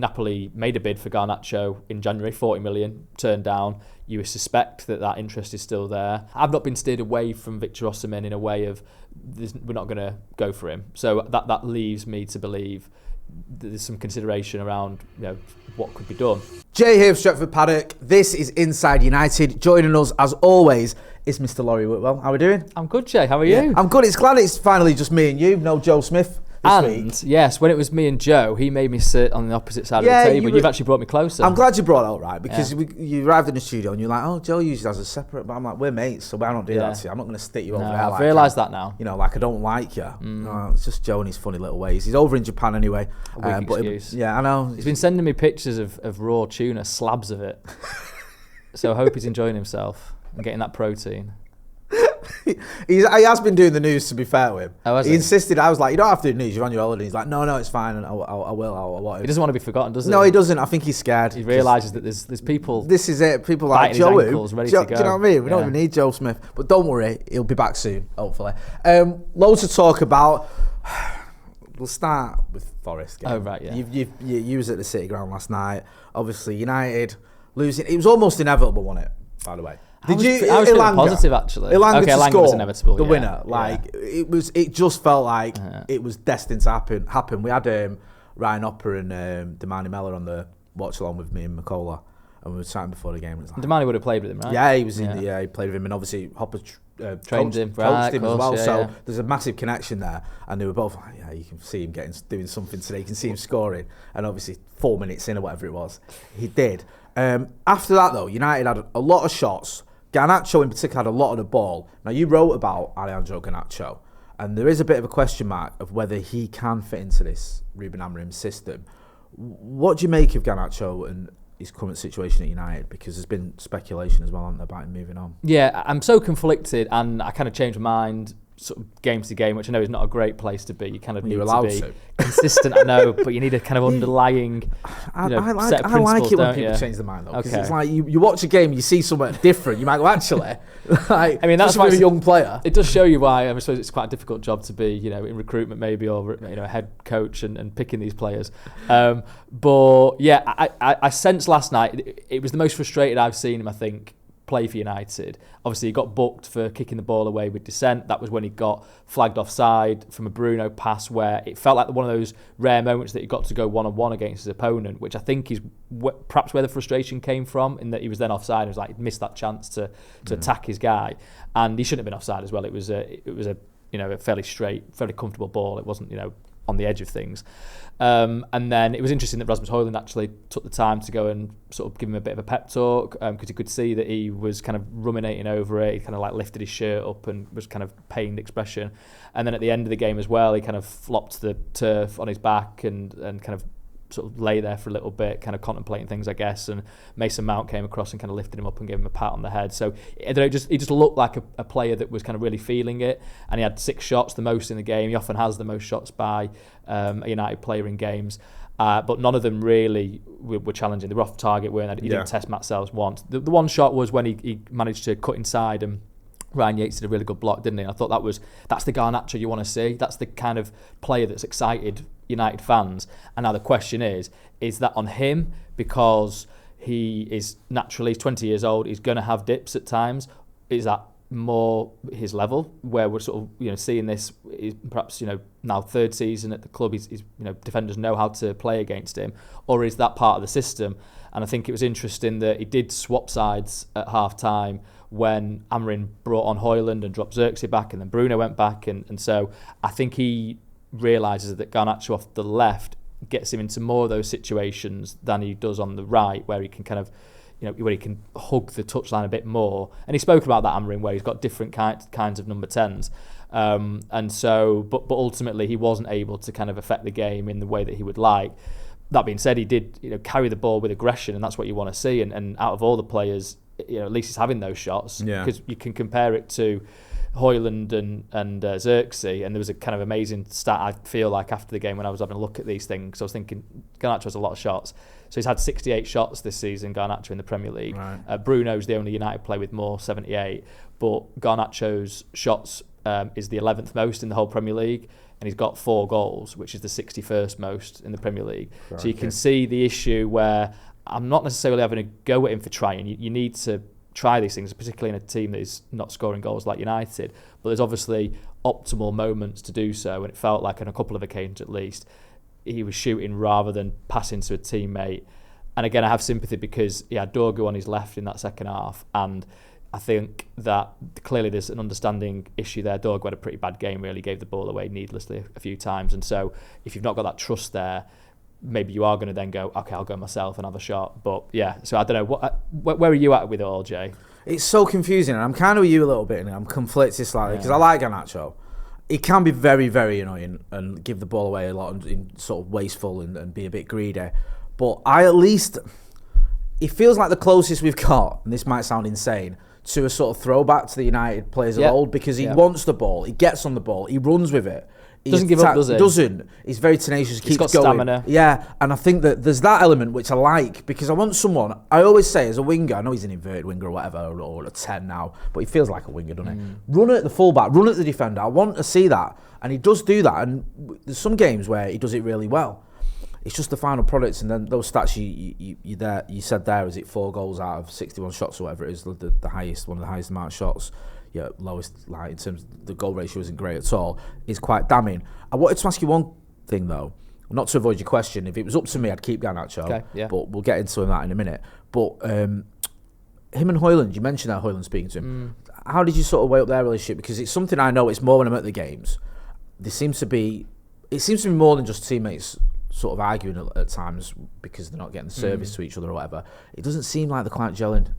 Napoli made a bid for Garnacho in January, 40 million, turned down. You would suspect that interest is still there. I've not been steered away from Victor Osimhen in a way of we're not going to go for him. So that leaves me to believe there's some consideration around what could be done. Jay here, Stretford, Paddock. This is Inside United. Joining us, as always, is Mr. Laurie Whitwell. How are we doing? I'm good, Jay. How are you? I'm good. It's glad it's finally just me and you, no Joe Smith. And yes, when it was me and Joe, he made me sit on the opposite side of the table. You've actually brought me closer. I'm glad you brought it out, right? Because you arrived in the studio and you're like, oh, Joe usually has a separate, but I'm like, we're mates, so I don't do that to you. I'm not going to stick you over there. I've realised that now. Like I don't like you. No, it's just Joe and his funny little ways. He's over in Japan anyway. A weak excuse. I know. He's been sending me pictures of raw tuna, slabs of it. So I hope he's enjoying himself and getting that protein. He has been doing the news, to be fair with him. Oh, has he he? insisted. I was like, you don't have to do news, you're on your holiday. He's like, no, it's fine, and I will. He doesn't want to be forgotten, does he? No, he doesn't. I think he's scared. He realises that there's people. This is it. People like Joe. Ready to go. Do you know what I mean? We don't even need Joe Smith. But don't worry, he'll be back soon, hopefully. Loads to talk about. We'll start with Forest game. Oh, right, yeah. You was at the City Ground last night. Obviously, United losing. It was almost inevitable, wasn't it, by the way? I was feeling positive, actually. Ilanga to score was inevitable, the winner. It just felt like it was destined to happen. We had Ryan Hopper and Damani Mellor on the watch along with me and McCullough, and we were chatting before the game. It was like, Damani would have played with him, right? Yeah, he was he played with him, and obviously Hopper trained him, coached him as well. So there's a massive connection there, and they were both like, you can see him doing something today. You can see him scoring, and obviously 4 minutes in or whatever it was, he did. After that though, United had a lot of shots. Garnacho in particular had a lot of the ball. Now, you wrote about Alejandro Garnacho, and there is a bit of a question mark of whether he can fit into this Ruben Amorim system. What do you make of Garnacho and his current situation at United? Because there's been speculation as well, hasn't there, about him moving on. Yeah, I'm so conflicted, and I kind of changed my mind sort of game to game, which I know is not a great place to be. You kind of need to be consistent, I know, but you need a kind of underlying set of principles, I like it when people change their mind, though, because it's like you watch a game, you see something different, you might go, actually, I mean, that's why a young player. It does show you why I suppose it's quite a difficult job to be, in recruitment maybe, or a head coach and picking these players. But yeah, I sensed last night it was the most frustrated I've seen him, I think, play for United. Obviously, he got booked for kicking the ball away with dissent. That was when he got flagged offside from a Bruno pass, where it felt like one of those rare moments that he got to go one-on-one against his opponent, which I think is perhaps where the frustration came from, in that he was then offside. It was like he'd missed that chance to attack his guy, and he shouldn't have been offside as well. It was a fairly straight, fairly comfortable ball. It wasn't on the edge of things. And then it was interesting that Rasmus Hojlund actually took the time to go and sort of give him a bit of a pep talk, because you could see that he was kind of ruminating over it. He kind of like lifted his shirt up and was kind of pained expression. And then at the end of the game as well, he kind of flopped to the turf on his back and kind of sort of lay there for a little bit, kind of contemplating things, I guess. And Mason Mount came across and kind of lifted him up and gave him a pat on the head. So he just looked like a player that was kind of really feeling it. And he had 6 shots, the most in the game. He often has the most shots by a United player in games. But none of them really were challenging. They were off target, weren't they? He didn't test Matt Sells once. The one shot was when he managed to cut inside, and Ryan Yates did a really good block, didn't he? I thought that's the Garnacho you want to see. That's the kind of player that's excited United fans. And now the question is that on him? Because he is naturally, he's 20 years old, he's going to have dips at times. Is that more his level, where we're sort of seeing this, perhaps now 3rd season at the club, he's defenders know how to play against him, or is that part of the system? And I think it was interesting that he did swap sides at half time when Amorim brought on Hojlund and dropped Xerxes back, and then Bruno went back, and so I think he realises that Garnacho off the left gets him into more of those situations than he does on the right, where he can kind of where he can hug the touchline a bit more. And he spoke about that, Amorim, where he's got different kinds of number 10s. And so, but ultimately he wasn't able to kind of affect the game in the way that he would like. That being said, he did carry the ball with aggression, and that's what you want to see. And out of all the players, at least he's having those shots, because you can compare it to Hojlund and Xerxes, and there was a kind of amazing stat, I feel like, after the game when I was having a look at these things. I was thinking Garnacho has a lot of shots. So he's had 68 shots this season, Garnacho, in the Premier League. Right. Bruno's the only United player with more, 78. But Garnacho's shots is the 11th most in the whole Premier League. and he's got 4 goals, which is the 61st most in the Premier League. So you can see the issue where I'm not necessarily having a go at him for trying. You need to try these things, particularly in a team that is not scoring goals like United. But there's obviously optimal moments to do so, and it felt like on a couple of occasions at least, he was shooting rather than passing to a teammate. And again, I have sympathy because he had Dorgu on his left in that second half, and I think that clearly there's an understanding issue there. Dorgu had a pretty bad game, really gave the ball away needlessly a few times, and so if you've not got that trust there, maybe you are going to then go, okay, I'll go myself and have a shot. But yeah, so I don't know, where are you at with it all, Jay? It's so confusing, and I'm kind of with you a little bit, and I'm conflicted slightly because I like Garnacho. He can be very, very annoying and give the ball away a lot and sort of wasteful and be a bit greedy. But it feels like the closest we've got, and this might sound insane, to a sort of throwback to the United players of old, because he wants the ball, he gets on the ball, he runs with it. Doesn't give up, does he? Doesn't. He's very tenacious, keeps going. He's got stamina. Yeah, and I think that there's that element which I like, because I want someone, I always say as a winger, I know he's an inverted winger or whatever, or a 10 now, but he feels like a winger, doesn't he? Run at the fullback, run at the defender. I want to see that, and he does do that, and there's some games where he does it really well. It's just the final products, and then those stats you said there, is it 4 goals out of 61 shots or whatever it is, the highest, one of the highest amount of shots, lowest, like in terms of the goal ratio isn't great at all, is quite damning. I wanted to ask you one thing though, not to avoid your question. If it was up to me, I'd keep Garnacho, but we'll get into that in a minute. But him and Hojlund, you mentioned that Hojlund speaking to him. How did you sort of weigh up their relationship? Because it's something I know, it's more when I'm at the games. It seems to be more than just teammates sort of arguing at times because they're not getting the service to each other or whatever. It doesn't seem like they're quite gelling.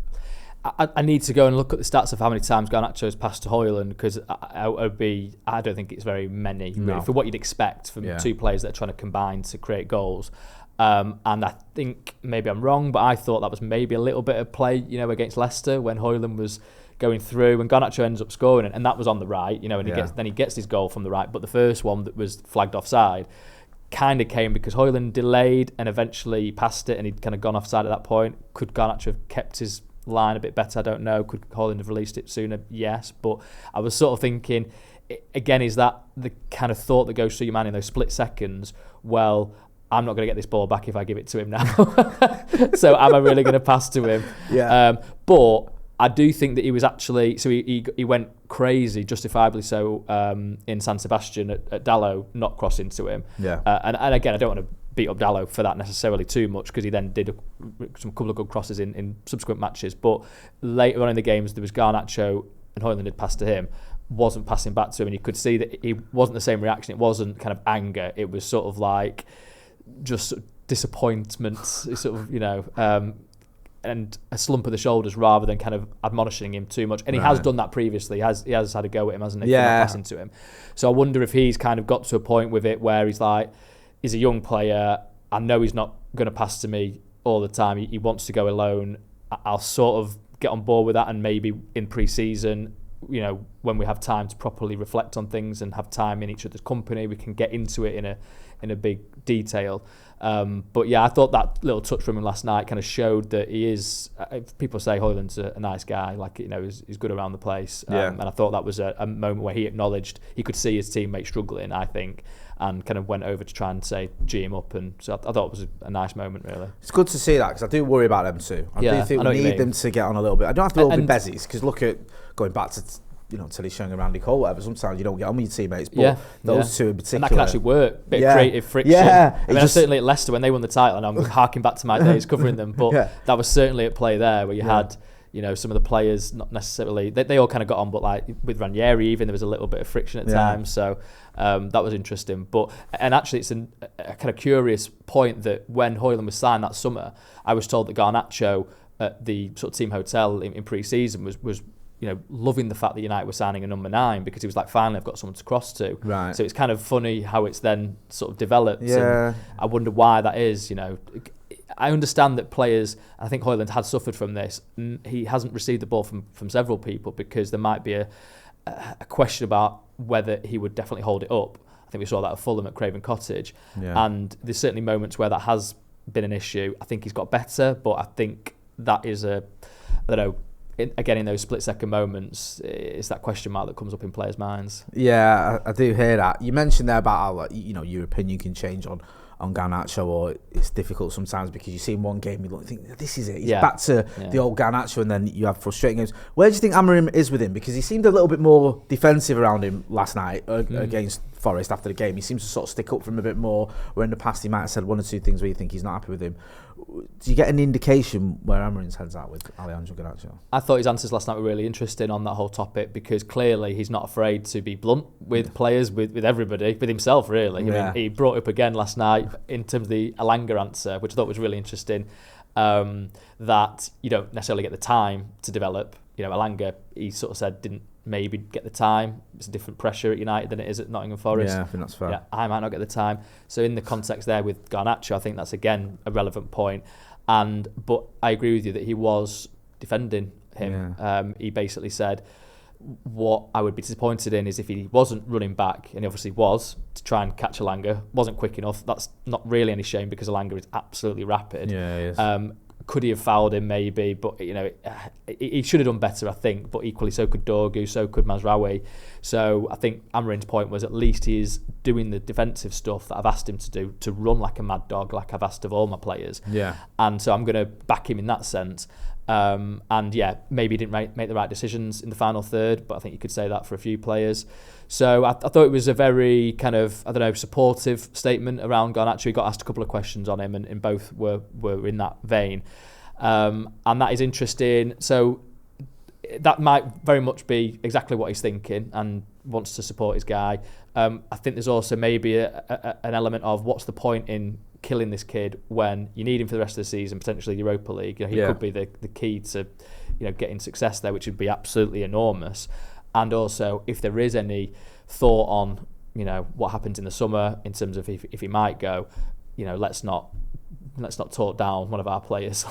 I need to go and look at the stats of how many times Garnacho has passed to Hojlund, because I don't think it's very many, really, for what you'd expect from 2 players that are trying to combine to create goals. And I think maybe I'm wrong, but I thought that was maybe a little bit of play, against Leicester when Hojlund was going through and Garnacho ends up scoring, and that was on the right, and he gets his goal from the right. But the first one that was flagged offside kind of came because Hojlund delayed and eventually passed it, and he'd kind of gone offside at that point. Could Garnacho have kept his line a bit better? I don't know. Could Hojlund have released it sooner? Yes. But I was sort of thinking, again, is that the kind of thought that goes through your mind in those split seconds? Well, I'm not going to get this ball back if I give it to him now. So am I really going to pass to him? But I do think that he was actually, so he went crazy, justifiably so, in San Sebastian at Dalot, not crossing to him. And again, I don't want to beat up Dalot for that necessarily too much, because he then did some couple of good crosses in subsequent matches. But later on in the games, there was Garnacho and Hojlund had passed to him, wasn't passing back to him, and you could see that he wasn't the same reaction. It wasn't kind of anger. It was sort of like just disappointment, sort of, and a slump of the shoulders rather than kind of admonishing him too much. And he has done that previously. He has had a go at him, hasn't he? Yeah. Passing to him. So I wonder if he's kind of got to a point with it where he's like, he's a young player. I know he's not going to pass to me all the time. He wants to go alone. I'll sort of get on board with that, and maybe in pre-season, when we have time to properly reflect on things and have time in each other's company, we can get into it in a big detail. But yeah, I thought that little touch from him last night kind of showed that he is. People say Hojlund's a nice guy, like he's good around the place. And I thought that was a moment where he acknowledged he could see his teammate struggling, I think, and kind of went over to try and say G him up. And so I thought it was a nice moment, really. It's good to see that, because I do worry about them too. I do think we need them to get on a little bit. I don't have to all be Bezies, because look at going back to Tilly showing a Randy Cole, whatever. Sometimes you don't get on with your teammates, but those two in particular. And that can actually work. Bit of creative friction. I mean, certainly at Leicester when they won the title, and I'm harking back to my days covering them, but that was certainly at play there, where you had, some of the players not necessarily, they all kind of got on, but like with Ranieri even, there was a little bit of friction at times. So that was interesting. And actually it's a kind of curious point that when Hojlund was signed that summer, I was told that Garnacho at the sort of team hotel in pre-season was loving the fact that United were signing a number 9, because he was like, finally I've got someone to cross to. Right. So it's kind of funny how it's then sort of developed. Yeah. And I wonder why that is. I understand that players, I think Hojlund had suffered from this. He hasn't received the ball from several people, because there might be a question about whether he would definitely hold it up. I think we saw that at Fulham at Craven Cottage. Yeah. And there's certainly moments where that has been an issue. I think he's got better, but I think that is again, in those split-second moments, it's that question mark that comes up in players' minds. Yeah, I do hear that. You mentioned there about how, your opinion can change on Garnacho, or it's difficult sometimes because you see in one game, you think, this is it. He's back to the old Garnacho, and then you have frustrating games. Where do you think Amorim is with him? Because he seemed a little bit more defensive around him last night against Forest after the game. He seems to sort of stick up for him a bit more, where in the past he might have said one or two things where you think he's not happy with him. Do you get an indication where Amorim's head's at with Alejandro Garnacho? I thought his answers last night were really interesting on that whole topic, because clearly he's not afraid to be blunt with players, with everybody, with himself really. I mean, he brought up again last night in terms of the Elanga answer, which I thought was really interesting, that you don't necessarily get the time to develop. Elanga, he sort of said, didn't maybe get the time. It's a different pressure at United than it is at Nottingham Forest. Yeah, I think that's fair. Yeah, I might not get the time. So in the context there with Garnacho, I think that's again a relevant point. But I agree with you that he was defending him. Yeah. He basically said, what I would be disappointed in is if he wasn't running back, and he obviously was, to try and catch Elanga, wasn't quick enough. That's not really any shame because Elanga is absolutely rapid. Yeah, he is. Could he have fouled him? Maybe, but he should have done better, I think. But equally, so could Dorgu, so could Mazraoui. So I think Amorim's point was at least he is doing the defensive stuff that I've asked him to do, to run like a mad dog, like I've asked of all my players. Yeah. And so I'm going to back him in that sense. And yeah, maybe he didn't make the right decisions in the final third, but I think you could say that for a few players. So I thought it was a very kind of, supportive statement around Garnacho. He got asked a couple of questions on him, and both were in that vein. And that is interesting. So that might very much be exactly what he's thinking and wants to support his guy. I think there's also maybe an element of what's the point in killing this kid when you need him for the rest of the season, potentially Europa League. He could be the key to getting success there, which would be absolutely enormous. And also, if there is any thought on what happens in the summer in terms of if he might go, let's not talk down one of our players.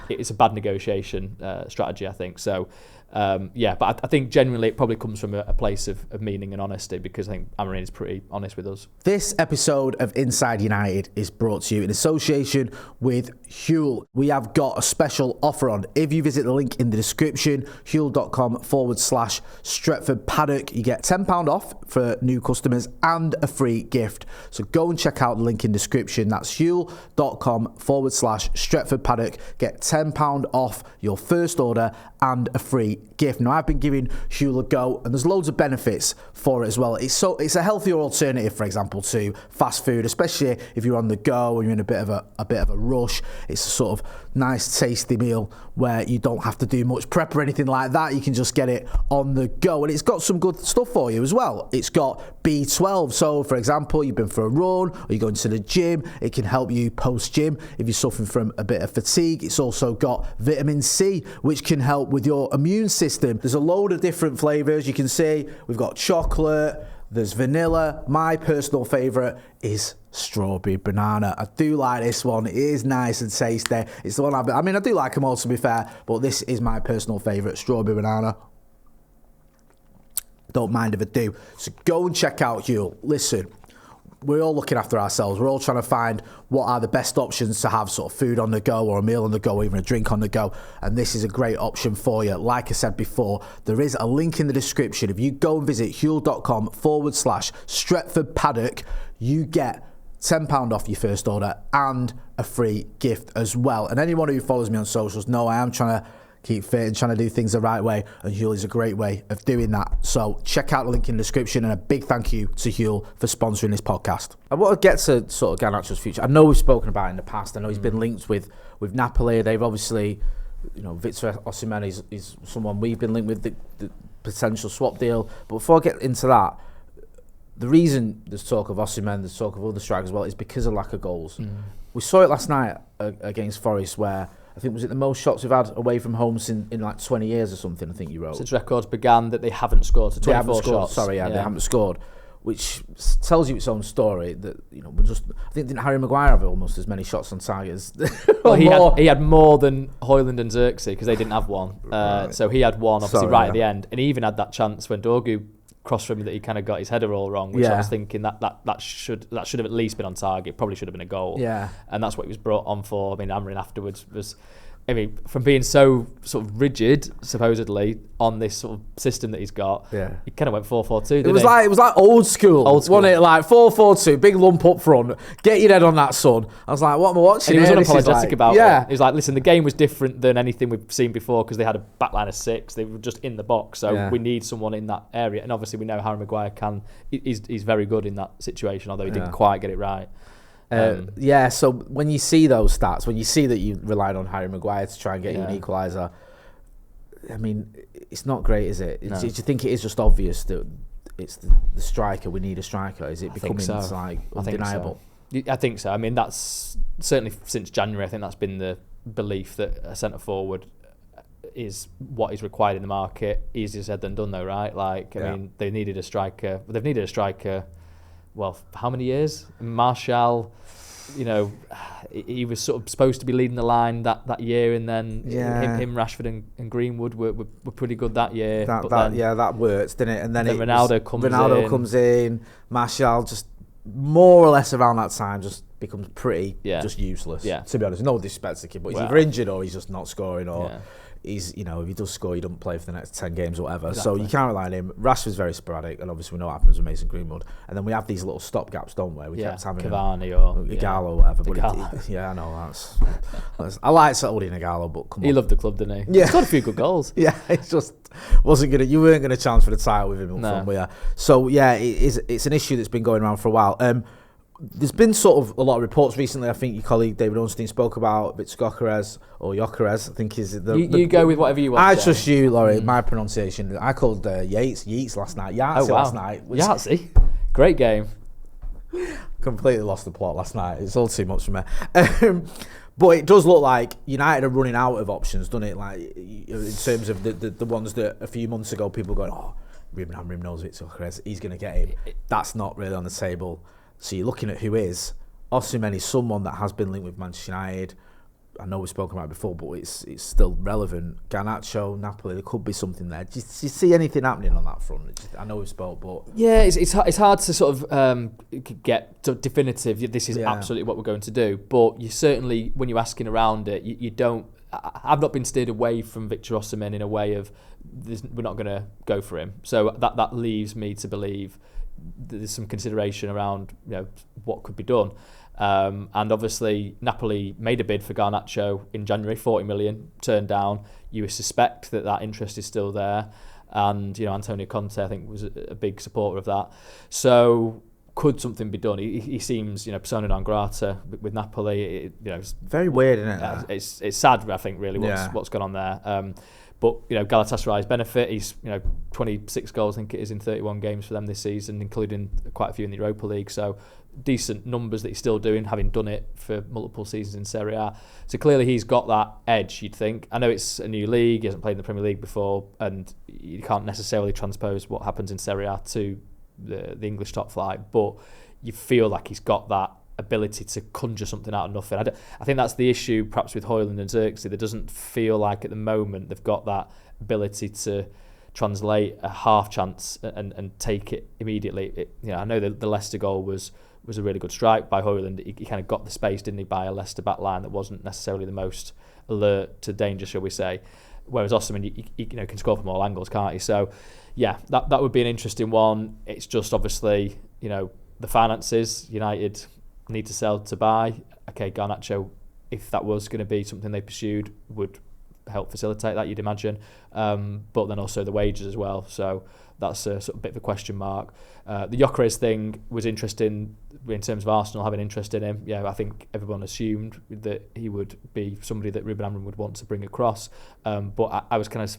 It's a bad negotiation strategy, I think. So, but I think generally it probably comes from a place of meaning and honesty, because I think Amorim is pretty honest with us. This episode of Inside United is brought to you in association with Huel. We have got a special offer on. If you visit the link in the description, huel.com/Stretford Paddock, you get £10 off for new customers and a free gift. So go and check out the link in the description. That's huel.com/Stretford Paddock. Get £10 off your first order and a free gift. Now, I've been giving Huel a go, and there's loads of benefits for it as well. It's a healthier alternative, for example, to fast food, especially if you're on the go and you're in a bit of a rush. It's a sort of nice, tasty meal where you don't have to do much prep or anything like that. You can just get it on the go, and it's got some good stuff for you as well. It's got B12, so for example, you've been for a run or you're going to the gym, it can help you post-gym if you're suffering from a bit of fatigue. It's also got vitamin C, which can help with your immune system. There's a load of different flavours. You can see we've got chocolate, there's vanilla. My personal favourite is strawberry banana. I do like this one. It is nice and tasty. It's the one I do like them all, to be fair, but this is my personal favourite, strawberry banana. Don't mind if I do. So go and check out Huel. Listen, we're all looking after ourselves. We're all trying to find what are the best options to have sort of food on the go, or a meal on the go, or even a drink on the go. And this is a great option for you. Like I said before, there is a link in the description. If you go and visit huel.com/Stretford Paddock, you get £10 off your first order and a free gift as well. And anyone who follows me on socials know I am trying to keep fit and trying to do things the right way, and Huel is a great way of doing that. So check out the link in the description, and a big thank you to Huel for sponsoring this podcast. I want to get to sort of Garnacho's future. I know we've spoken about it in the past. I know he's been linked with Napoli. They've obviously, Victor Osimhen is someone we've been linked with, the potential swap deal. But before I get into that, the reason there's talk of Osimhen, there's talk of other strikers as well, is because of lack of goals. We saw it last night against Forest, where I think, was it the most shots we've had away from home in like 20 years or something, I think you wrote. Since records began that they haven't scored, so 24 shots. Sorry, they haven't scored, which tells you its own story that, we're just, I think, didn't Harry Maguire have almost as many shots on target as... Well, he had more than Hojlund and Xerxes, because they didn't have one. Right. So he had one, obviously, at the end. And he even had that chance when Dorgu crossed from him that he kind of got his header all wrong, which I was thinking that should have at least been on target. Probably should have been a goal. Yeah. And that's what he was brought on for. I mean, Amorim afterwards was I mean, from being so sort of rigid, supposedly, on this sort of system that he's got, he kind of went 4-4-2, didn't he? It was like old school. Wasn't it? Like 4-4-2, big lump up front, get your head on that, son. I was like, what am I watching? And he was unapologetic about it. He was like, listen, the game was different than anything we've seen before because they had a backline of 6. They were just in the box, so we need someone in that area. And obviously, we know Harry Maguire he's very good in that situation, although he didn't quite get it right. So when you see those stats, when you see that you relied on Harry Maguire to try and get you an equaliser, I mean, it's not great, is it? Do you think it is just obvious that it's the striker, we need a striker? Is it becoming like undeniable? I think so. I mean, that's certainly since January, I think that's been the belief that a centre-forward is what is required in the market. Easier said than done though, right? Like, I mean, they needed a striker. They've needed a striker, well, how many years? Martial, you know, he was sort of supposed to be leading the line that year, and then him, Rashford and Greenwood were pretty good that year. That worked, didn't it? And then Ronaldo comes in. Martial just more or less around that time just becomes pretty just useless. Yeah. To be honest, no disrespect to the kid, but he's either injured or he's just not scoring, or he's, you know, if he does score, he doesn't play for the next 10 games or whatever. Exactly. So you can't rely on him. Rashford's very sporadic, and obviously we know what happens with Mason Greenwood. And then we have these little stopgaps, don't we? We kept having Cavani or Igalo or whatever. But I know that's I like holding Igalo, but come on. He loved the club, didn't he? Yeah. He scored a few good goals. It just wasn't gonna. You weren't gonna chance for the title with him up front, were you? So it's an issue that's been going around for a while. There's been sort of a lot of reports recently. I think your colleague David Ornstein spoke about Victor Gyökeres, I think is the... You go with whatever you want. I trust you, Laurie. My pronunciation. I called Yeats last night. Last night. Yahtzee. Great game. Completely lost the plot last night. It's all too much for me. But it does look like United are running out of options, doesn't it? Like, in terms of the ones that a few months ago people were going, Ruben Amorim knows Victor Gyökeres, he's going to get him. That's not really on the table. So you're looking at who is. Osimhen is someone that has been linked with Manchester United. I know we've spoken about it before, but it's still relevant. Garnacho, Napoli, there could be something there. Do you see anything happening on that front? I know we've spoke, but... Yeah, it's hard to sort of get definitive, this is absolutely what we're going to do. But you certainly, when you're asking around it, you don't... I've not been steered away from Victor Osimhen in a way of we're not going to go for him. So that leaves me to believe there's some consideration around, you know, what could be done. And obviously Napoli made a bid for Garnacho in January, 40 million, turned down. You would suspect that interest is still there, and you know, Antonio Conte, I think, was a big supporter of that. So could something be done? He seems, you know, persona non grata with Napoli. It's very weird, isn't it? It's sad, I think, really what's gone on there. But you know, Galatasaray's benefit. He's 26 goals, I think it is, in 31 games for them this season, including quite a few in the Europa League. So decent numbers that he's still doing, having done it for multiple seasons in Serie A. So clearly he's got that edge, you'd think. I know it's a new league, he hasn't played in the Premier League before, and you can't necessarily transpose what happens in Serie A to the English top flight, but you feel like he's got that ability to conjure something out of nothing. I think that's the issue perhaps with Hojlund and Xerxes. There doesn't feel like at the moment they've got that ability to translate a half chance and take it immediately. I know the Leicester goal was a really good strike by Hojlund. He kind of got the space, didn't he, by a Leicester back line that wasn't necessarily the most alert to danger, shall we say. Whereas Osimhen, he can score from all angles, can't he? So yeah, that would be an interesting one. It's just obviously, the finances. United need to sell to buy. Okay, Garnacho, if that was going to be something they pursued, would help facilitate that, you'd imagine. But then also the wages as well. So that's a sort of bit of a question mark. The Gyökeres thing was interesting in terms of Arsenal having interest in him. Yeah, I think everyone assumed that he would be somebody that Ruben Amorim would want to bring across. But I was kind of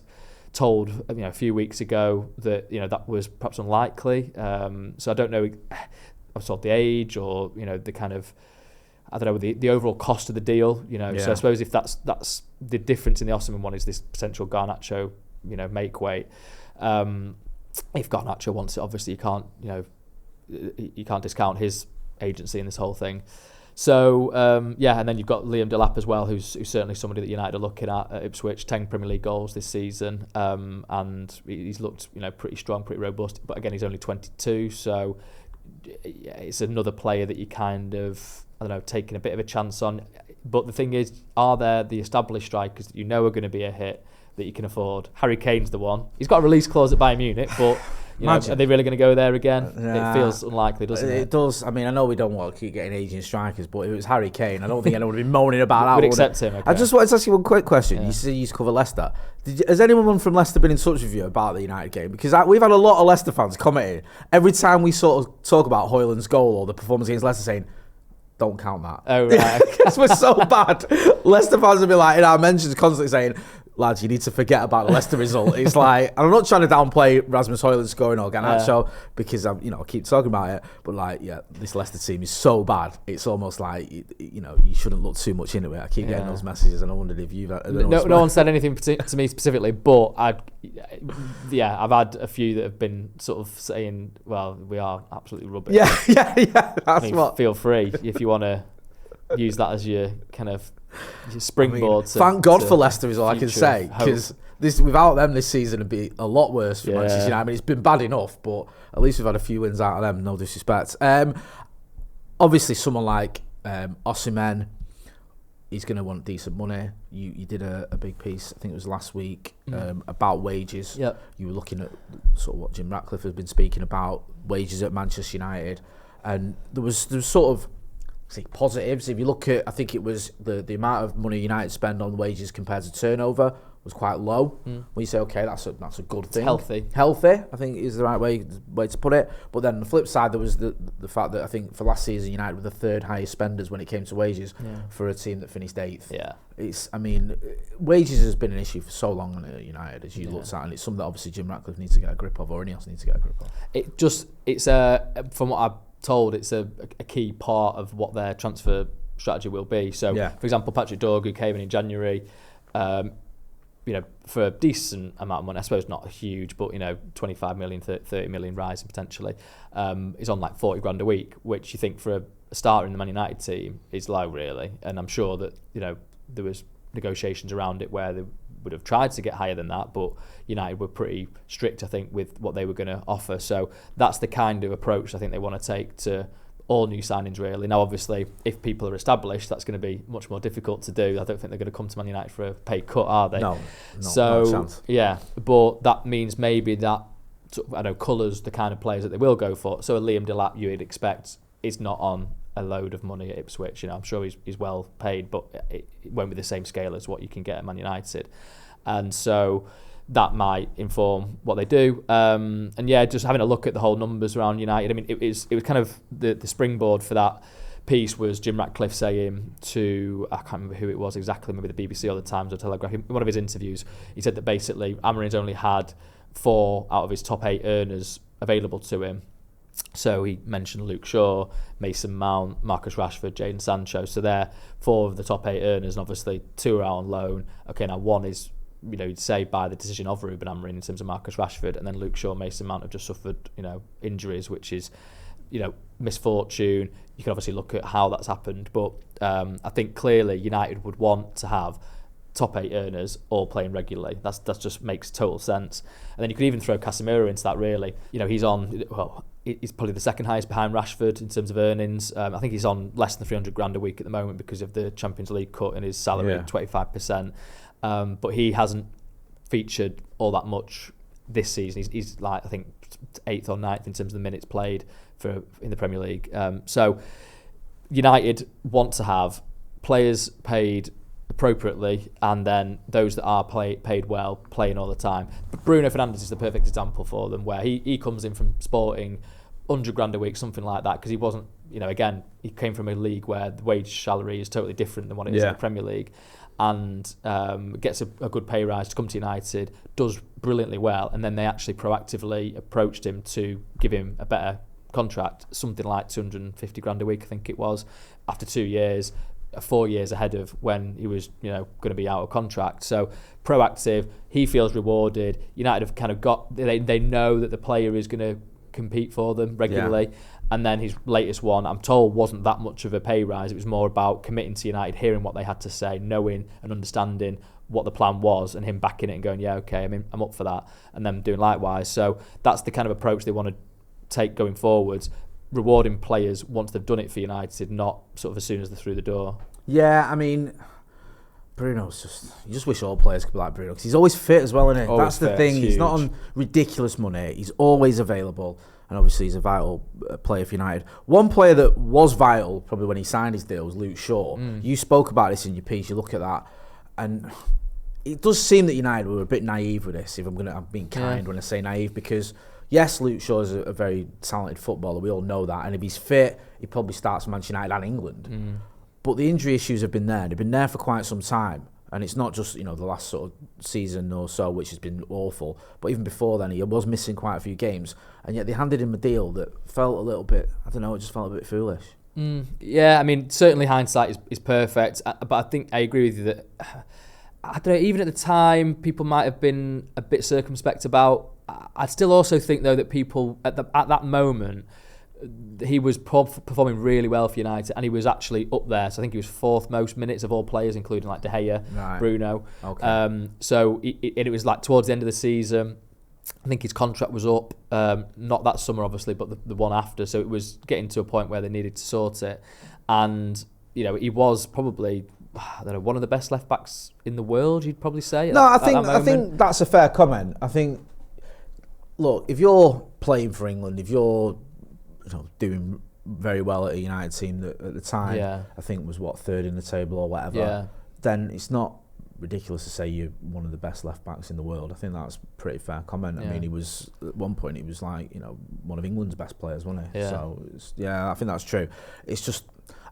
told a few weeks ago that that was perhaps unlikely. So I don't know. I was told the age or the kind of, I don't know, the overall cost of the deal. So I suppose if that's the difference in the Osimhen one is this potential Garnacho make weight. If Garnacho wants it, obviously you can't discount his agency in this whole thing. So and then you've got Liam Delap as well, who's certainly somebody that United are looking at Ipswich. 10 Premier League goals this season, and he's looked pretty strong, pretty robust. But again, he's only 22, so it's another player that you kind of, I don't know, taking a bit of a chance on. But the thing is, are there the established strikers that you know are going to be a hit that you can afford? Harry Kane's the one. He's got a release clause at Bayern Munich, but you know, are they really going to go there again? Nah, it feels unlikely, doesn't it? It does. I mean, I know we don't want to keep getting aging strikers, but if it was Harry Kane, I don't think anyone would be moaning about that. Would accept him. Okay. I just wanted to ask you one quick question. You see, you used to cover Leicester. Has anyone from Leicester been in touch with you about the United game? Because we've had a lot of Leicester fans commenting every time we sort of talk about Hojlund's goal or the performance against Leicester, saying, "Don't count that." Oh right, because we're so bad. Leicester fans will be like in our mentions constantly saying, "Lads, you need to forget about the Leicester result." It's like, and I'm not trying to downplay Rasmus Hojlund scoring or Garnacho because I keep talking about it, but like, this Leicester team is so bad. It's almost like you shouldn't look too much into it. I keep getting those messages, and I wondered if you've. No one said anything to me specifically, but I've had a few that have been sort of saying, "Well, we are absolutely rubbish." Yeah. That's what. Feel free if you want to use that as your kind of your springboard. Thank God for Leicester is all I can say, because without them this season would be a lot worse for Manchester United. I mean, it's been bad enough, but at least we've had a few wins out of them. No disrespect. Obviously, someone like Osimhen, he's going to want decent money. You did a big piece, I think it was last week, about wages. Yep. You were looking at sort of what Jim Ratcliffe has been speaking about, wages at Manchester United, and there was sort of positives. If you look at, I think it was the amount of money United spend on wages compared to turnover was quite low. When you say, okay, that's a good thing. It's healthy, I think is the right way to put it. But then on the flip side, there was the fact that I think for last season United were the third highest spenders when it came to wages for a team that finished 8th. Wages has been an issue for so long at United, as you looked at, and it's something that obviously Jim Ratcliffe needs to get a grip of, or anyone else needs to get a grip of. It's from what I've told, it's a key part of what their transfer strategy will be. So, for example, Patrick Dorgu, who came in January, for a decent amount of money, I suppose not huge, but 25 million, 30 million rising potentially, is on like 40 grand a week, which you think for a starter in the Man United team is low, really. And I'm sure that there was negotiations around it where they would have tried to get higher than that, but United were pretty strict, I think, with what they were going to offer. So that's the kind of approach I think they want to take to all new signings, really. Now, obviously, if people are established, that's going to be much more difficult to do. I don't think they're going to come to Man United for a pay cut, are they? No, so, no chance. Yeah, but that means maybe that colours the kind of players that they will go for. So a Liam Delap, you'd expect, is not on a load of money at Ipswich. I'm sure he's well paid, but it won't be the same scale as what you can get at Man United. And so that might inform what they do. Just having a look at the whole numbers around United. I mean, it was kind of the springboard for that piece was Jim Ratcliffe saying to, I can't remember who it was exactly, maybe the BBC or the Times or Telegraph, in one of his interviews, he said that basically Amorim's only had 4 out of his top 8 earners available to him. So he mentioned Luke Shaw, Mason Mount, Marcus Rashford, Jadon Sancho. So they're 4 of the top 8 earners, and obviously 2 are out on loan. Okay, now 1 is, you'd say by the decision of Ruben Amorim in terms of Marcus Rashford, and then Luke Shaw, Mason Mount have just suffered, injuries, which is, misfortune. You can obviously look at how that's happened, but I think clearly United would want to have top 8 earners all playing regularly. That just makes total sense. And then you could even throw Casemiro into that, really. He's on, he's probably the second highest behind Rashford in terms of earnings. I think he's on less than 300 grand a week at the moment because of the Champions League cut in his salary, 25%. But he hasn't featured all that much this season. He's like, I think, 8th or 9th in terms of the minutes played in the Premier League. So United want to have players paid appropriately, and then those that are paid well, playing all the time. But Bruno Fernandes is the perfect example for them, where he comes in from Sporting, 100 grand a week, something like that, because he wasn't, again, he came from a league where the wage salary is totally different than what it is in the Premier League, and gets a good pay rise to come to United, does brilliantly well, and then they actually proactively approached him to give him a better contract, something like 250 grand a week, I think it was, after 2 years, 4 years ahead of when he was, going to be out of contract. So proactive, he feels rewarded. United have kind of got, they know that the player is going to compete for them regularly. And then his latest one, I'm told, wasn't that much of a pay rise. It was more about committing to United, hearing what they had to say, knowing and understanding what the plan was, and him backing it and going, yeah, okay, I'm up for that, and them doing likewise. So that's the kind of approach they want to take going forwards, rewarding players once they've done it for United, not sort of as soon as they're through the door. Yeah, I mean, Bruno's you just wish all players could be like Bruno, because he's always fit as well, isn't he? Always That's the fit, thing. it's He's not huge. on ridiculous money. He's always available, and obviously he's a vital player for United. One player that was vital probably when he signed his deal was Luke Shaw. You spoke about this in your piece. You look at that, and it does seem that United were a bit naive with this. If I'm being kind when I say naive, because yes, Luke Shaw is a very talented footballer. We all know that, and if he's fit, he probably starts for Manchester United and England. But the injury issues have been there. They've been there for quite some time. And it's not just, the last sort of season or so, which has been awful. But even before then, he was missing quite a few games. And yet they handed him a deal that felt a little bit, I don't know, it just felt a bit foolish. Yeah, I mean, certainly hindsight is perfect. But I think I agree with you that, I don't know, even at the time, people might have been a bit circumspect about. I still also think, though, that people, at that moment, he was performing really well for United, and he was actually up there. So I think he was fourth most minutes of all players, including like De Gea, Bruno. Okay. So it was like towards the end of the season. I think his contract was up, not that summer obviously, but the one after. So it was getting to a point where they needed to sort it, and he was probably, I don't know, one of the best left backs in the world. You'd probably say. I think that's a fair comment. I think, look, if you're playing for England, if you're doing very well at a United team that at the time I think was third in the table or whatever, then it's not ridiculous to say you're one of the best left backs in the world. I think that's a pretty fair comment. I mean, he was at one point he was like one of England's best players, wasn't he? So I think that's true. It's just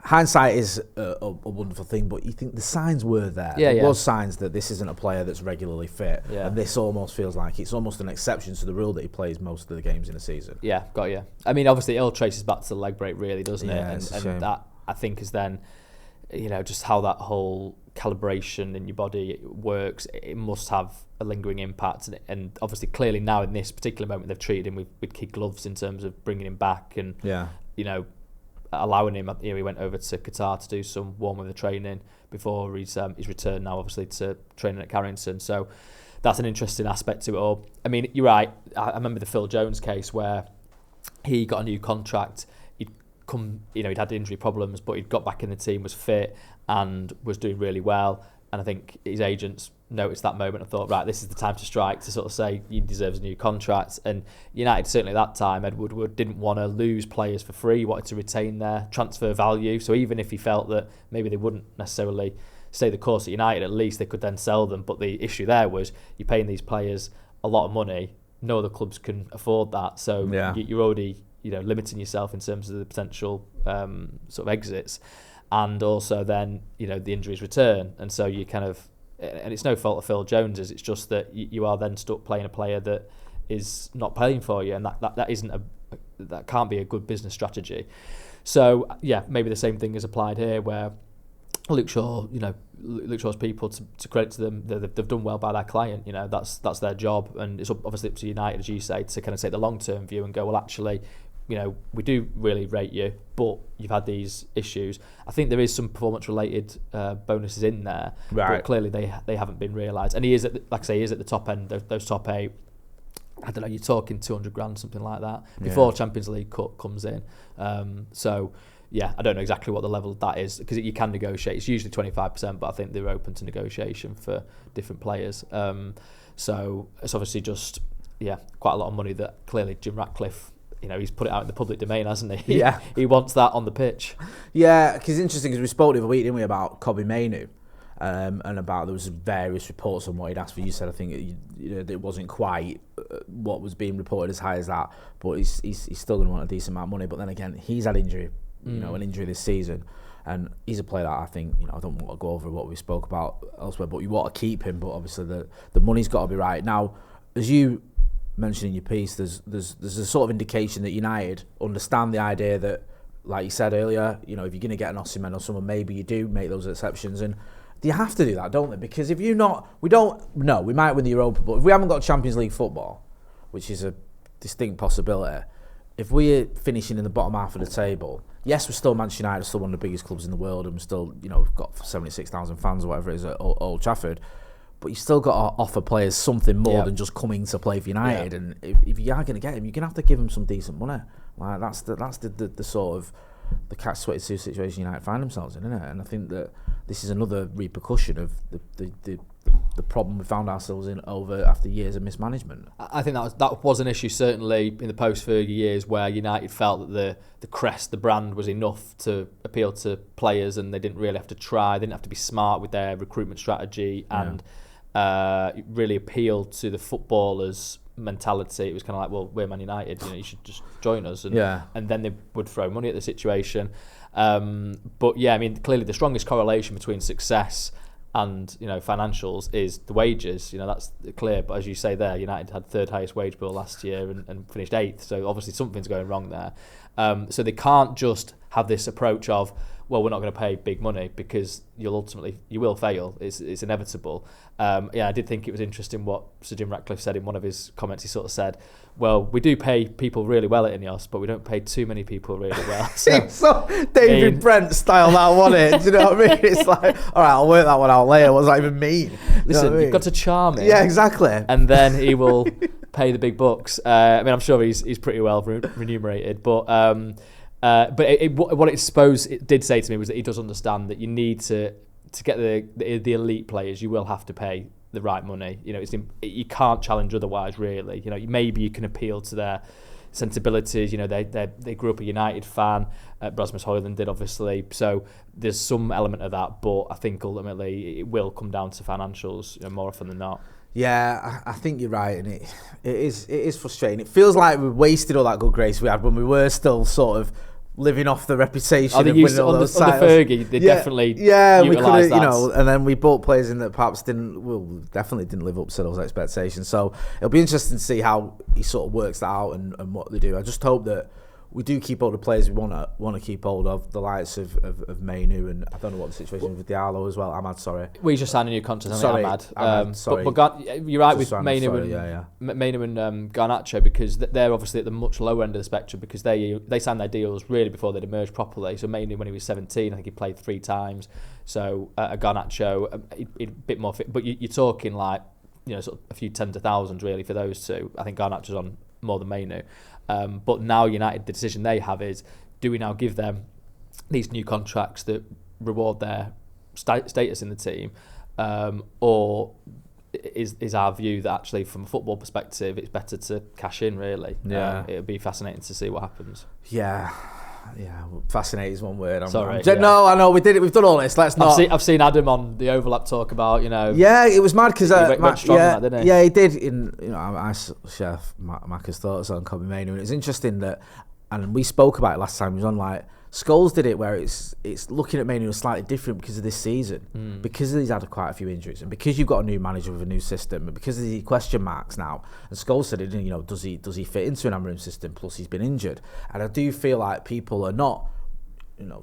hindsight is a wonderful thing, but you think the signs were there. There was signs that this isn't a player that's regularly fit, and this almost feels like it's almost an exception to the rule that he plays most of the games in a season. Yeah, got you. I mean, obviously, it all traces back to the leg break, really, doesn't it? And that, I think, is then, just how that whole calibration in your body works. It must have a lingering impact, and obviously, clearly now in this particular moment, they've treated him with kid gloves in terms of bringing him back and allowing him. He went over to Qatar to do some warm weather training before his return now, obviously, to training at Carrington. So that's an interesting aspect to it all. I mean, you're right. I remember the Phil Jones case where he got a new contract. He'd had injury problems, but he'd got back in the team, was fit, and was doing really well. And I think his agents noticed that moment and thought, right, this is the time to strike, to sort of say he deserves a new contract. And United, certainly at that time, Ed Woodward didn't want to lose players for free. He wanted to retain their transfer value. So even if he felt that maybe they wouldn't necessarily stay the course at United, at least they could then sell them. But the issue there was you're paying these players a lot of money. No other clubs can afford that. So you're already limiting yourself in terms of the potential sort of exits. And also then, the injuries return. And so you kind of, and it's no fault of Phil Jones's, it's just that you are then stuck playing a player that is not playing for you. And that can't be a good business strategy. So, maybe the same thing is applied here where Luke Shaw, Luke Shaw's people, to credit to them, they've done well by their client. That's their job. And it's obviously up to United, as you say, to kind of take the long-term view and go, well, actually, we do really rate you, but you've had these issues. I think there is some performance-related bonuses in there, but clearly they haven't been realised. And he is at the top end. Those top 8. I don't know. You're talking 200 grand, something like that, before Champions League Cup comes in. I don't know exactly what the level of that is, because you can negotiate. It's usually 25%, but I think they're open to negotiation for different players. So it's obviously just quite a lot of money that clearly Jim Ratcliffe, he's put it out in the public domain, hasn't he? He wants that on the pitch. Yeah, because it's interesting, because we spoke the other week, didn't we, about Kobbie Mainoo, and about there was various reports on what he'd asked for. You said, I think, it wasn't quite what was being reported as high as that, but he's still going to want a decent amount of money. But then again, he's had injury, an injury this season, and he's a player that I think, I don't want to go over what we spoke about elsewhere, but you want to keep him, but obviously the money's got to be right. Now, as you mentioned in your piece, there's a sort of indication that United understand the idea that, like you said earlier, if you're going to get an Osimhen or someone, maybe you do make those exceptions, and you have to do that, don't they? Because if you're not, we might win the Europa, but if we haven't got Champions League football, which is a distinct possibility, if we're finishing in the bottom half of the table, yes, we're still Manchester United, still one of the biggest clubs in the world, and we're still, we've got 76,000 fans or whatever it is at Old Trafford. But you've still got to offer players something more than just coming to play for United. And if you are going to get him, you're going to have to give him some decent money. Like that's the sort of the catch-22 situation United find themselves in, isn't it? And I think that this is another repercussion of the problem we found ourselves in after years of mismanagement. I think that was an issue certainly in the post-Fergie years, where United felt that the crest, the brand, was enough to appeal to players, and they didn't really have to try. They didn't have to be smart with their recruitment strategy, and really appealed to the footballers' mentality. It was kind of like, well, we're Man United, you should just join us, and then they would throw money at the situation. But yeah, I mean, clearly the strongest correlation between success and financials is the wages. That's clear. But as you say there, United had third highest wage bill last year and finished 8th. So obviously something's going wrong there. So they can't just have this approach of, well, we're not going to pay big money, because you will fail. It's inevitable. I did think it was interesting what Sir Jim Ratcliffe said in one of his comments. He sort of said, well, we do pay people really well at Ineos, but we don't pay too many people really well. So David Brent style that, wasn't it? Do you know what I mean? It's like, all right, I'll work that one out later. What does that even mean? Listen, you've got to charm him. Yeah, exactly. And then he will pay the big bucks. I'm sure he's pretty well remunerated, but what it did say to me was that he does understand that you need to get the elite players, you will have to pay the right money. You can't challenge otherwise, really. Maybe you can appeal to their sensibilities. They grew up a United fan. Rasmus Hojlund did, obviously. So there's some element of that, but I think ultimately it will come down to financials more often than not. Yeah, I think you're right, and it is frustrating. It feels like we wasted all that good grace we had when we were still sort of living off the reputation of winning all those titles. Under Fergie, they definitely utilised that. And then we bought players in that perhaps definitely didn't live up to those expectations. So it'll be interesting to see how he sort of works that out and what they do. I just hope that we do keep hold of players we want to keep hold of, the likes of Mainu, and I don't know what the situation is with Diallo as well. Ahmad, sorry. We just signed a new contract, Ahmad. Sorry. But you're right with Mainu and Garnacho, because they're obviously at the much lower end of the spectrum, because they signed their deals really before they'd emerged properly. So Mainu, when he was 17, I think he played 3 times. So Garnacho, a bit more fit. But you're talking like, sort of a few tens of thousands really for those two. I think Garnacho's on more than Mainu. But now United, the decision they have is, do we now give them these new contracts that reward their status in the team, or is our view that actually from a football perspective it's better to cash in, really? It'll be fascinating to see what happens. Well, fascinating is one word. Sorry. No, I know we did it. We've done all this. Let's not. I've seen Adam on the Overlap talk about Yeah, it was mad because he went strong on that, didn't he? Yeah, he did. I share Macca's thoughts on Kobe Mainu, and it's interesting that, and we spoke about it last time. He was on like Scholes did it, where it's looking at Mainu slightly different because of this season, because he's had quite a few injuries, and because you've got a new manager with a new system, and because of the question marks now. And Scholes said, does he fit into an Amorim system? Plus he's been injured, and I do feel like people are not,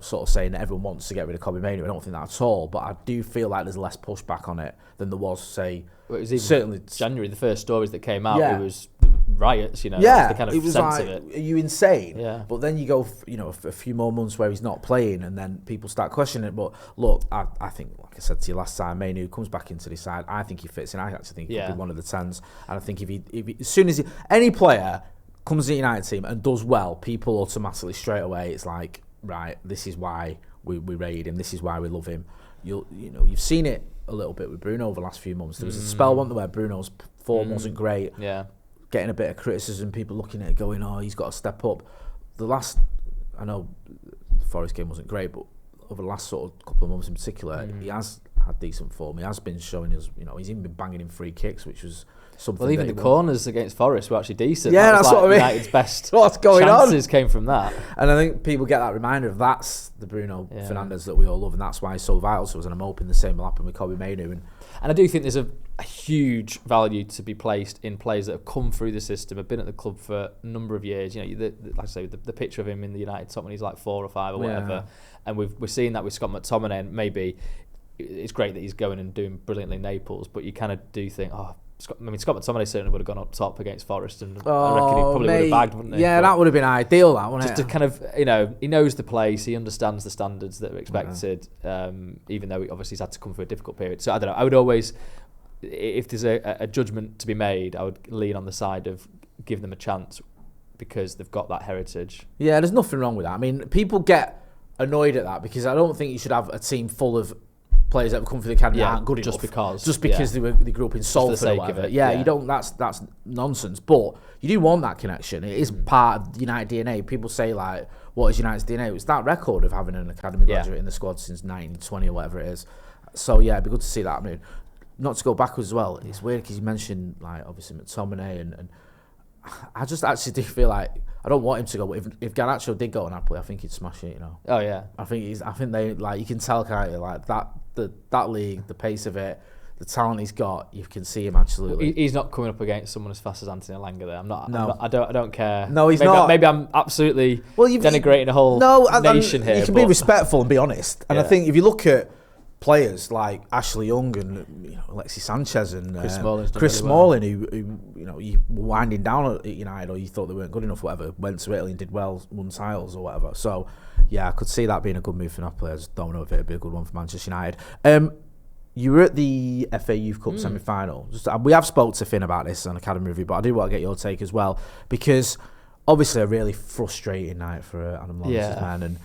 sort of saying that everyone wants to get rid of Kobe Mainu. I don't think that at all, but I do feel like there's less pushback on it than there was, say, it was even certainly January. The first stories that came out, it was riots, Yeah, the kind of it was sense like, of it. Are you insane? Yeah. But then you go, a few more months where he's not playing, and then people start questioning it. But look, I think, like I said to you last time, Mainu comes back into this side. I think he fits in. I actually think he could be one of the 10s. And I think if he as soon as any player comes to the United team and does well, people automatically straight away, it's like, right, this is why we rate him. This is why we love him. You've seen it a little bit with Bruno over the last few months. There was a spell, wasn't there, where Bruno's form wasn't great. Yeah. Getting a bit of criticism, people looking at it going, he's got to step up. I know the Forest game wasn't great, but over the last sort of couple of months in particular, he has had decent form. He has been showing us, he's even been banging in free kicks, which was something. Well, even the corners against Forest were actually decent. Yeah, that's what I mean. United's best What's going chances came from that. And I think people get that reminder of that's the Bruno Fernandes that we all love, and that's why he's so vital to us. And I'm hoping the same will happen with Kobe Mainu. And I do think there's a huge value to be placed in players that have come through the system, have been at the club for a number of years. Like I say, the picture of him in the United top when he's like 4 or 5 or whatever, and we're seeing that with Scott McTominay. And maybe it's great that he's going and doing brilliantly in Naples, but you kind of do think, Scott McTominay certainly would have gone up top against Forest, and I reckon he probably would have bagged, wouldn't he? Yeah, that would have been ideal, that, wouldn't it? Just to kind of, he knows the place, he understands the standards that are expected, even though obviously he's had to come through a difficult period. So I don't know, I would always, if there's a judgment to be made, I would lean on the side of give them a chance because they've got that heritage. Yeah, there's nothing wrong with that. I mean, people get annoyed at that because I don't think you should have a team full of players that have come through the academy that aren't good just enough. because they grew up in Salford or whatever. It, you don't. That's nonsense. But you do want that connection. It is part of United DNA. People say like, "What is United's DNA?" It's that record of having an academy graduate in the squad since 1920 or whatever it is. So yeah, it'd be good to see that. I mean, not to go backwards as well. It's weird because you mentioned like obviously McTominay and I just actually do feel like I don't want him to go. But if Garnacho did go to Napoli, I think he'd smash it. Oh yeah. I think they like you can tell, can't you? Like that league, the pace of it, the talent he's got, you can see him absolutely. He's not coming up against someone as fast as Anthony Elanga there. I don't care. No, he's not. Maybe I'm absolutely denigrating a whole nation here. You can be respectful and be honest. And I think if you look at players like Ashley Young and Alexis Sanchez and Chris Smalling, who you were winding down at United or you thought they weren't good enough, whatever, went to Italy and did well, won titles or whatever. So yeah, I could see that being a good move for Napoli. I just don't know if it'd be a good one for Manchester United. You were at the FA Youth Cup semi-final. We have spoke to Finn about this on Academy Review, but I do want to get your take as well because obviously a really frustrating night for Adam Lawrence's men, and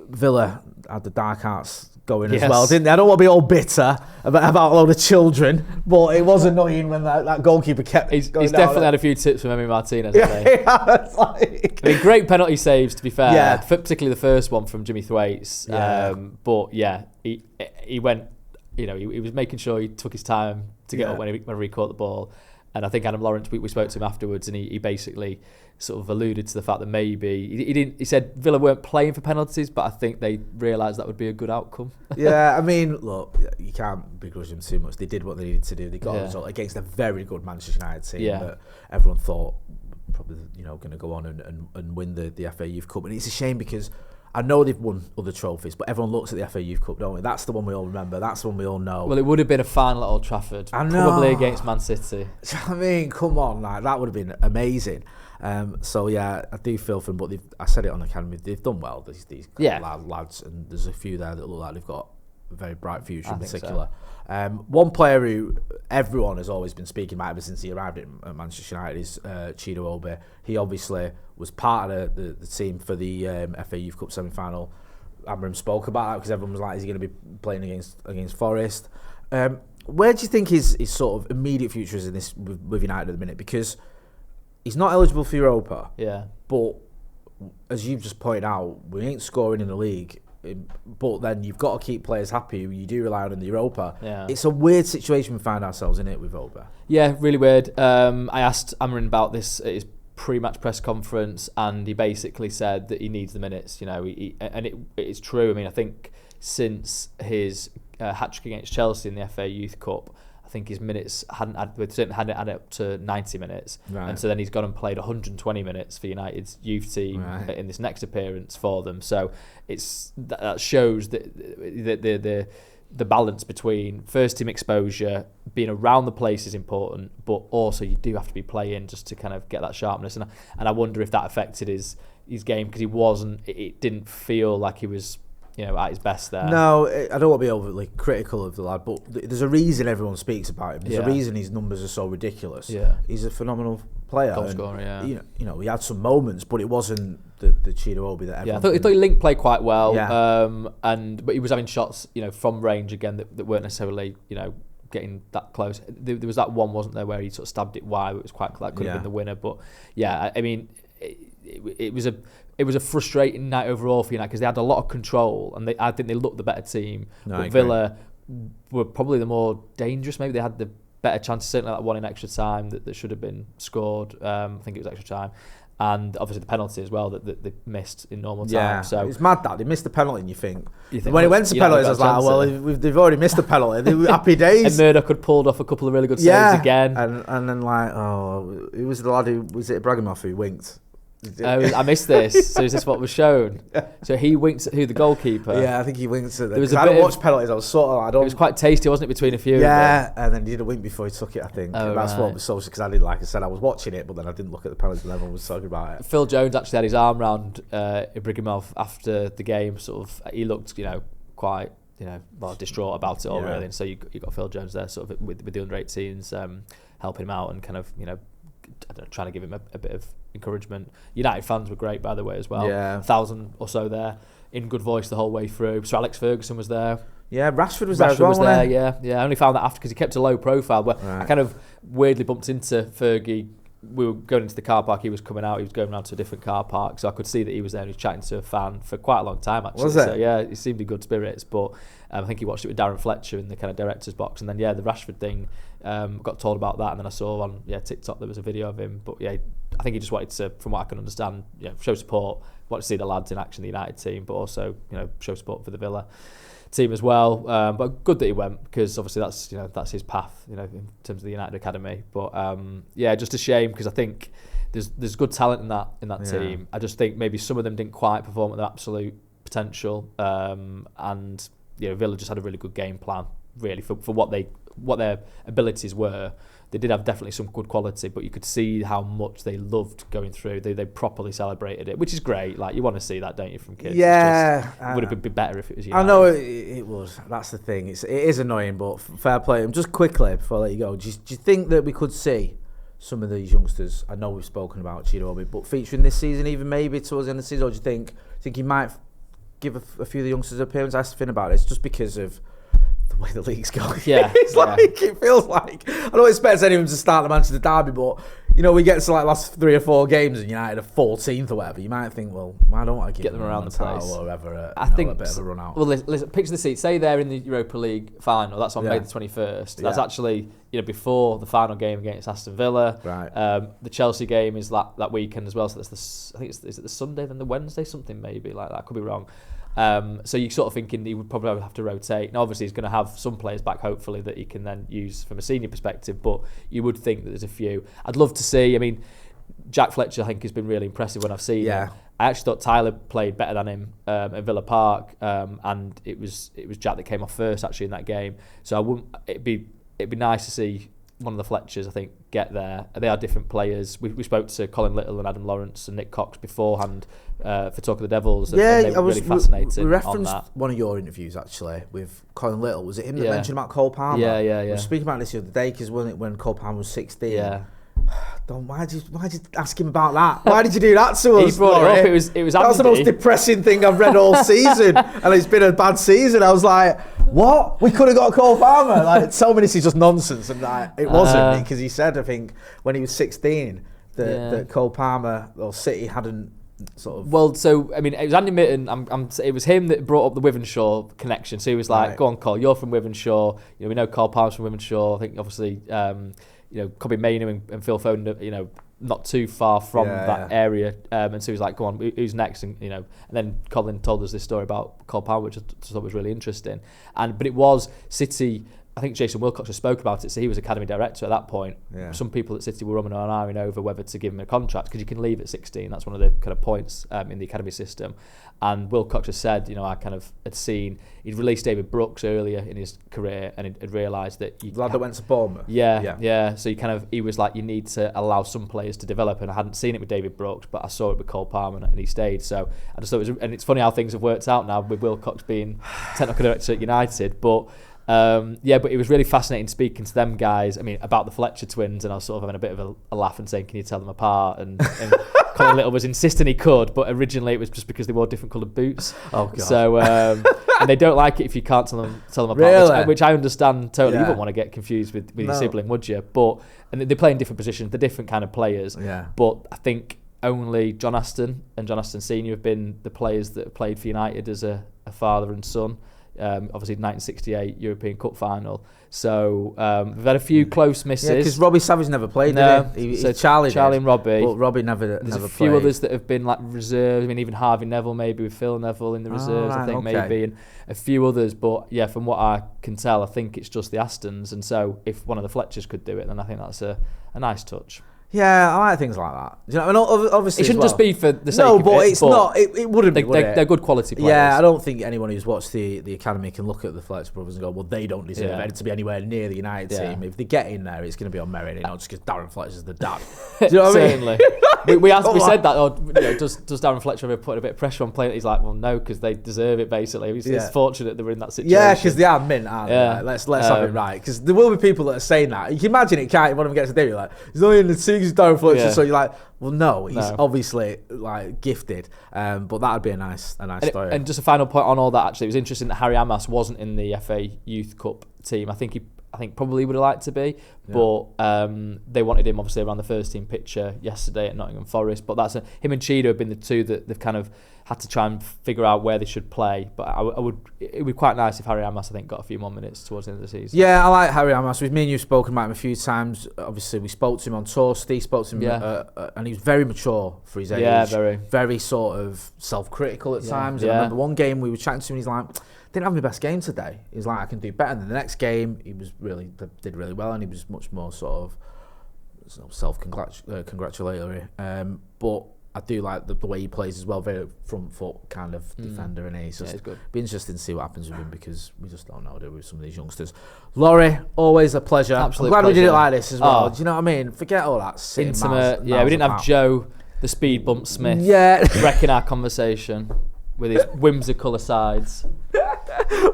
Villa had the dark arts going as well, didn't they? I don't want to be all bitter about a load of children, but it was annoying when that goalkeeper kept. He's definitely had a few tips from Emi Martinez. I mean, great penalty saves to be fair, particularly the first one from Jimmy Thwaites. But yeah, he went. He was making sure he took his time to get up whenever he caught the ball. And I think Adam Lawrence, we spoke to him afterwards, and he basically sort of alluded to the fact that maybe he said Villa weren't playing for penalties, but I think they realised that would be a good outcome. Yeah, I mean, look, you can't begrudge them too much. They did what they needed to do. They got a result against a very good Manchester United team that everyone thought probably going to go on and win the FA Youth Cup. And it's a shame because I know they've won other trophies, but everyone looks at the FA Youth Cup, don't we? That's the one we all remember. That's the one we all know. Well, it would have been a final at Old Trafford, probably against Man City. I mean, come on, like that would have been amazing. So yeah, I do feel for them, but I said it on the Academy. They've done well. These lads, and there's a few there that look like they've got a very bright future in particular. So. One player who everyone has always been speaking about ever since he arrived at Manchester United is Chido Obi. He obviously was part of the team for the FA Youth Cup semi-final. Amorim spoke about that because everyone was like, is he going to be playing against Forest? Where do you think his sort of immediate future is in this with United at the minute? Because he's not eligible for Europa. Yeah. But as you've just pointed out, we ain't scoring in the league. But then you've got to keep players happy. You do rely on in the Europa. Yeah. It's a weird situation we find ourselves in it with Oba. Yeah, really weird. I asked Amorim about this at his pre-match press conference, and he basically said that he needs the minutes. It's true. I mean, I think since his hat-trick against Chelsea in the FA Youth Cup, I think his minutes hadn't added up to 90 minutes, and so then he's gone and played 120 minutes for United's youth team in this next appearance for them. So that shows that the balance between first team exposure, being around the place is important, but also you do have to be playing just to kind of get that sharpness. And I wonder if that affected his game because he wasn't. It didn't feel like he was. At his best there. No, I don't want to be overly critical of the lad, but there's a reason everyone speaks about him. There's a reason his numbers are so ridiculous. Yeah. He's a phenomenal player. Goal scorer, yeah. He had some moments, but it wasn't the Chido Obi that everyone... Yeah, I thought he linked play quite well, but he was having shots, from range again that weren't necessarily, getting that close. There was that one, wasn't there, where he sort of stabbed it wide. It was that could have been the winner, but yeah, I mean, it was a frustrating night overall for United because they had a lot of control and I think they looked the better team. But Villa were probably the more dangerous. Maybe they had the better chances. Certainly that one in extra time that should have been scored. I think it was extra time. And obviously the penalty as well that they missed in normal time. Yeah, so it's mad that they missed the penalty and you think when it went to penalties I was like, well, they've already missed the penalty. They were happy days. And Murdoch had pulled off a couple of really good saves again. And then who was the lad who, was it Bragamoff who winked? I missed this. So is this what was shown? So he winked at the goalkeeper? Yeah, I think he winked at them. I don't watch penalties. I was sort of... It was quite tasty, wasn't it, between a few of them? Yeah, and then he did a wink before he took it, I think. That's what was so... Because I didn't, like I said, I was watching it, but then I didn't look at the penalties when everyone was talking about it. Phil Jones actually had his arm round Ibrahimov after the game. Sort of, he looked, quite... distraught about it all, really. And so you got Phil Jones there, sort of with the under-18s, helping him out and kind of, I don't know, trying to give him a bit of encouragement. United fans were great, by the way, as well. Yeah. 1,000 or so there, in good voice the whole way through. So Alex Ferguson was there. Yeah, Rashford was there as well, wasn't he? Yeah. I only found that after because he kept a low profile. But Right. I kind of weirdly bumped into Fergie. We were going into the car park. He was coming out. He was going around to a different car park, so I could see that he was there and he was chatting to a fan for quite a long time. Actually, Was it? So yeah, he seemed in good spirits. But I think he watched it with Darren Fletcher in the kind of director's box, and then the Rashford thing. Got told about that, and then I saw on TikTok there was a video of him. But yeah, I think he just wanted to, from what I can understand, show support. Wanted to see the lads in action, the United team, but also show support for the Villa team as well. But good that he went, because obviously that's his path, in terms of the United academy. But just a shame, because I think there's good talent in that team. I just think maybe some of them didn't quite perform at their absolute potential, and Villa just had a really good game plan, really, for what their abilities were. They did have definitely some good quality, but you could see how much they loved going through. They properly celebrated it, which is great. Like, you want to see that, don't you, from kids? Yeah. It would have been better if it was United. I know it would. That's the thing. It is annoying, but fair play. Just quickly, before I let you go, do you think that we could see some of these youngsters, I know we've spoken about Chidobe, but featuring this season, even maybe towards the end of the season, or do you think he might give a few of the youngsters an appearance? I asked Finn about this, just because of the way the league's going. Yeah. It feels like, I don't expect anyone to start the Manchester derby, but we get to last 3 or 4 games and United are 14th or whatever. You might think, well, why don't I give them around the place or whatever? I think a bit of a run out. Well, listen, picture the seat. Say they're in the Europa League final. That's on May the 21st. That's actually before the final game against Aston Villa. Right. The Chelsea game is that weekend as well. So that's I think is it the Sunday then the Wednesday, something maybe like that. I could be wrong. So you're sort of thinking he would probably have to rotate. Now, obviously, he's going to have some players back, hopefully, that he can then use from a senior perspective, but you would think that there's a few. I'd love to see, Jack Fletcher, I think, has been really impressive when I've seen him. I actually thought Tyler played better than him at Villa Park, and it was Jack that came off first, actually, in that game. So it'd be nice to see one of the Fletchers, I think, get there. They are different players. We spoke to Colin Little and Adam Lawrence and Nick Cox beforehand for Talk of the Devils. And they were really fascinating. We referenced on that. one of your interviews, actually, with Colin Little. Was it him that mentioned about Cole Palmer? Yeah. We were speaking about this the other day, because when Cole Palmer was 16. Yeah. Why did you ask him about that? Why did you do that to us? He brought it up. It was that was the most depressing thing I've read all season, and it's been a bad season. I was like, what? We could have got Cole Palmer. Tell me this is just nonsense, and it wasn't, because he said, I think, when he was 16 that Cole Palmer or City hadn't sort of. Well, so it was Andy Mitten. It was him that brought up the Wivenshaw connection. So he was like, "Go on, Cole. You're from Wivenshaw. We know Cole Palmer's from Wivenshaw. I think obviously." Kobe Mainham and Phil Foden, not too far from that area. And so he was like, go on, who's next? And then Colin told us this story about Cole Palmer, which I thought was really interesting. But it was City. I think Jason Wilcox has spoke about it, so he was academy director at that point. Yeah. Some people at City were umming and ahhing over whether to give him a contract, because you can leave at 16. That's one of the kind of points in the academy system. And Wilcox has said, I kind of had seen, he'd released David Brooks earlier in his career, and had realised that the lad that went to Bournemouth. Yeah. So he was like, you need to allow some players to develop, and I hadn't seen it with David Brooks, but I saw it with Cole Palmer, and he stayed. So I just thought and it's funny how things have worked out now with Wilcox being technical director at United, but. But it was really fascinating speaking to them guys. About the Fletcher twins, and I was sort of having a bit of a laugh and saying, "Can you tell them apart?" And Colin Little was insisting he could, but originally it was just because they wore different coloured boots. Oh god! So and they don't like it if you can't tell them apart, really? which I understand totally. You wouldn't want to get confused with your sibling, would you? But they play in different positions. They're different kind of players. Yeah. But I think only John Aston and John Aston Senior have been the players that have played for United as a father and son. Obviously 1968 European Cup final. So we've had a few close misses. Yeah, because Robbie Savage never played, did he? So Charlie and Robbie. But Robbie never There's a played. few others that have been like reserves. Even Harvey Neville, maybe with Phil Neville in the reserves, I think maybe, and a few others. But yeah, from what I can tell, I think it's just the Astons. And so if one of the Fletchers could do it, then I think that's a nice touch. Yeah, I like things like that. Obviously, it shouldn't just be for the sake of it. No, but it's not. It wouldn't be. They're good quality players. Yeah, I don't think anyone who's watched the academy can look at the Fletcher brothers and go, "Well, they don't deserve to be anywhere near the United team." If they get in there, it's going to be on merit. Just because Darren Fletcher's the dad. Do you know what I mean? Certainly. we said that. Does Darren Fletcher ever put a bit of pressure on players? He's like, well, no, because they deserve it. Basically, it's fortunate they were in that situation. Yeah, because they are mint, aren't they? Like, let's have it right. Because there will be people that are saying that. You can imagine it. Can't one of them gets a day? You're like, he's only in the team. He's Darren Fletcher, so you're like, well, no, he's obviously like gifted. But that'd be a nice story. And just a final point on all that. Actually, it was interesting that Harry Amas wasn't in the FA Youth Cup team. I think probably would have liked to be, but they wanted him obviously around the first team picture yesterday at Nottingham Forest. But him and Cheetah have been the two that they've kind of had to try and figure it would should play. But it would be quite nice if Harry Amas, I think, got a few more minutes towards the end of the season. Yeah, I like Harry Amas. With me and you've spoken about him a few times. Obviously, we spoke to him on tour. Steve spoke to him, and he was very mature for his age. Yeah, very sort of self-critical at times. And I remember one game we were chatting to him, and he's like, didn't have my best game today. He's like, I can do better. And the next game, he was did really well, and he was much more sort of self-congratulatory. But I do like the way he plays as well, very front foot kind of defender, and he's just be interesting to see what happens with him, because we just don't know, do we, with some of these youngsters. Laurie, always a pleasure. Absolute I'm glad pleasure. we did it like this as well. Do you know what I mean? Forget all that intimate. We didn't have Joe, the speed bump Smith, wrecking our conversation with his whimsical asides.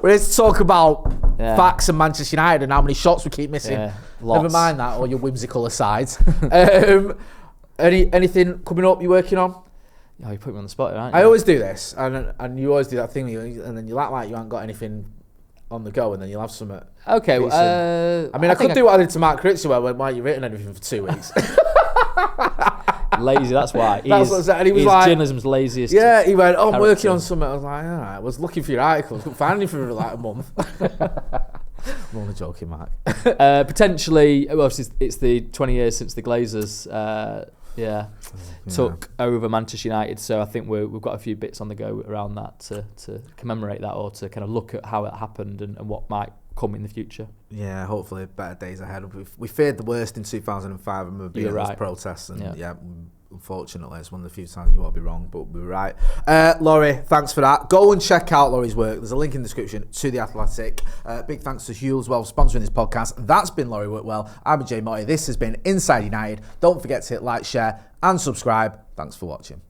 We're here to talk about facts and Manchester United and how many shots we keep missing. Never mind that, or your whimsical asides. Anything coming up you're working on? Oh, you put me on the spot, right? I always do this, and you always do that thing, and then you act like you haven't got anything on the go, and then you'll have something. Okay, I could do what I did to Mark Critchwell. Why you written anything for 2 weeks? Lazy, that's why. That's what I said. And he was like, journalism's laziest. Yeah, he went, I'm working on something. I was like, all right, I was looking for your articles, couldn't find anything for like a month. I'm only joking, Mark. Potentially, well, it's the 20 years since the Glazers took over Manchester United, so I think we've got a few bits on the go around that to commemorate that, or to kind of look at how it happened and what might come in the future. Yeah, hopefully better days ahead. We feared the worst in 2005 and we were being those protests, and unfortunately it's one of the few times you want to be wrong, but we were right. Laurie, thanks for that. Go and check out Laurie's work. There's a link in the description to The Athletic. Big thanks to Hugh as well for sponsoring this podcast. That's been Laurie Whitwell. I'm Jay Motty. This has been Inside United. Don't forget to hit like, share and subscribe. Thanks for watching.